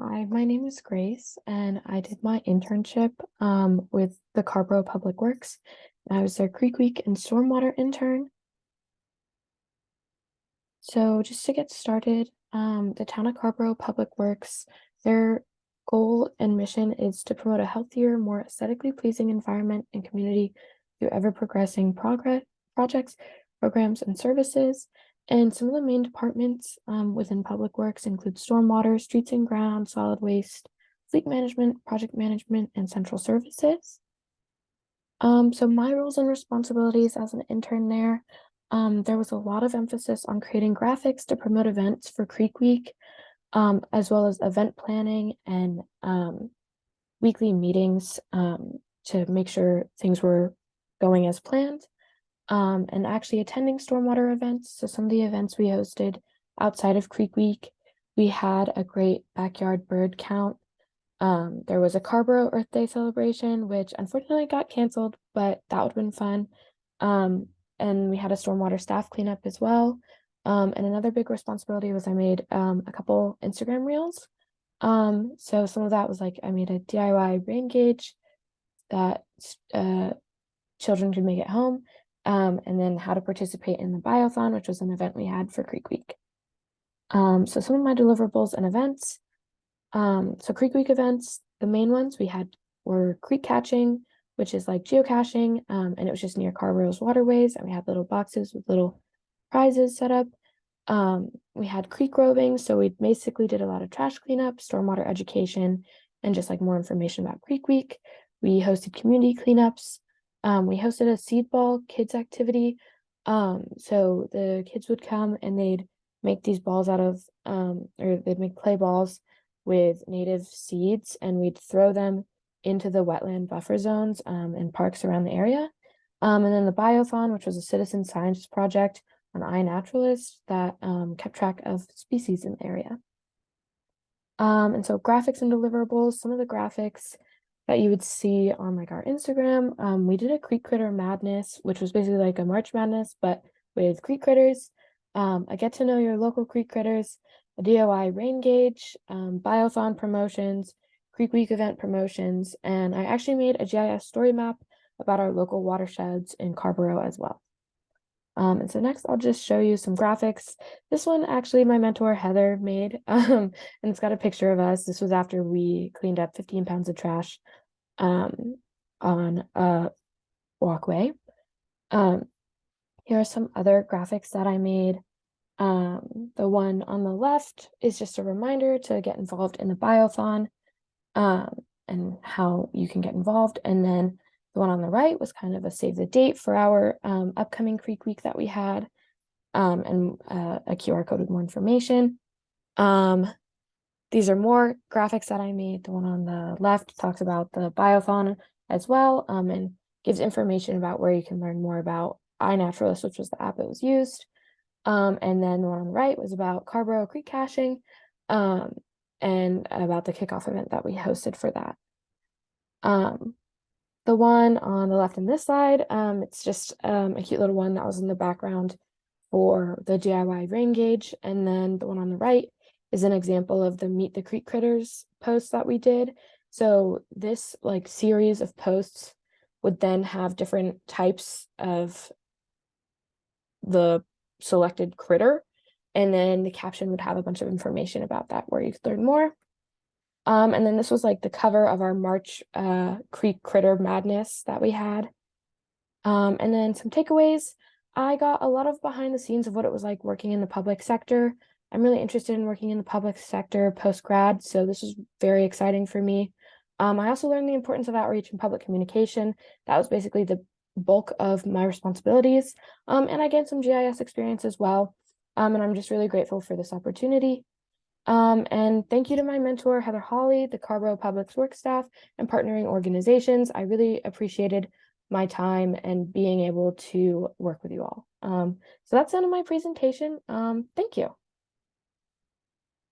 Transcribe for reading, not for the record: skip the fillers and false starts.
Hi, my name is Grace, and I did my internship with the Carrboro Public Works. I was their Creek Week and Stormwater intern. So just to get started, the town of Carrboro Public Works, their goal and mission is to promote a healthier, more aesthetically pleasing environment and community through ever-progressing projects, programs, and services. And some of the main departments within Public Works include stormwater, streets and grounds, solid waste, fleet management, project management, and central services. So my roles and responsibilities as an intern there was a lot of emphasis on creating graphics to promote events for Creek Week, as well as event planning and weekly meetings to make sure things were going as planned. And actually attending stormwater events. So some of the events we hosted outside of Creek Week, we had a great backyard bird count. There was a Carrboro Earth Day celebration, which unfortunately got canceled, but that would have been fun. And we had a stormwater staff cleanup as well. And another big responsibility was I made a couple Instagram reels. So some of that was like I made a DIY rain gauge that children could make at home. And then how to participate in the Biothon, which was an event we had for Creek Week. So some of my deliverables and events. So Creek Week events, the main ones we had were creek catching, which is like geocaching, and it was just near Carrboro's waterways, and we had little boxes with little prizes set up. We had creek roving, so we basically did a lot of trash cleanup, stormwater education, and just like more information about Creek Week. We hosted community cleanups. We hosted a seed ball kids activity. So the kids would come and they'd make these balls out of, or they'd make clay balls with native seeds, and we'd throw them into the wetland buffer zones and parks around the area. And then the Biothon, which was a citizen science project on iNaturalist that kept track of species in the area. And so graphics and deliverables, some of the graphics that you would see on like our Instagram. We did a Creek Critter Madness, which was basically like a March Madness, but with creek critters. A get to know your local creek critters, a DIY rain gauge, Biothon promotions, Creek Week event promotions, and I actually made a GIS story map about our local watersheds in Carrboro as well. And so next I'll just show you some graphics. This one actually my mentor Heather made, and it's got a picture of us. This was after we cleaned up 15 pounds of trash on a walkway. Here are some other graphics that I made. The one on the left is just a reminder to get involved in the Biothon and how you can get involved. And then the one on the right was kind of a save the date for our upcoming Creek Week that we had, and a QR code with more information. These are more graphics that I made. The one on the left talks about the Biothon as well, and gives information about where you can learn more about iNaturalist, which was the app that was used. And then the one on the right was about Carrboro creek caching, and about the kickoff event that we hosted for that. The one on the left in this slide, it's just a cute little one that was in the background for the DIY rain gauge. And then the one on the right is an example of the Meet the Creek Critters post that we did. So this like series of posts would then have different types of the selected critter, and then the caption would have a bunch of information about that where you could learn more. And then this was like the cover of our March Creek Critter Madness that we had. And then some takeaways. I got a lot of behind the scenes of what it was like working in the public sector. I'm really interested in working in the public sector post-grad, so this was very exciting for me. I also learned the importance of outreach and public communication. That was basically the bulk of my responsibilities. And I gained some GIS experience as well. And I'm just really grateful for this opportunity. And thank you to my mentor, Heather Hawley, the Carrboro Public Works staff, and partnering organizations. I really appreciated my time and being able to work with you all. So that's the end of my presentation. Thank you.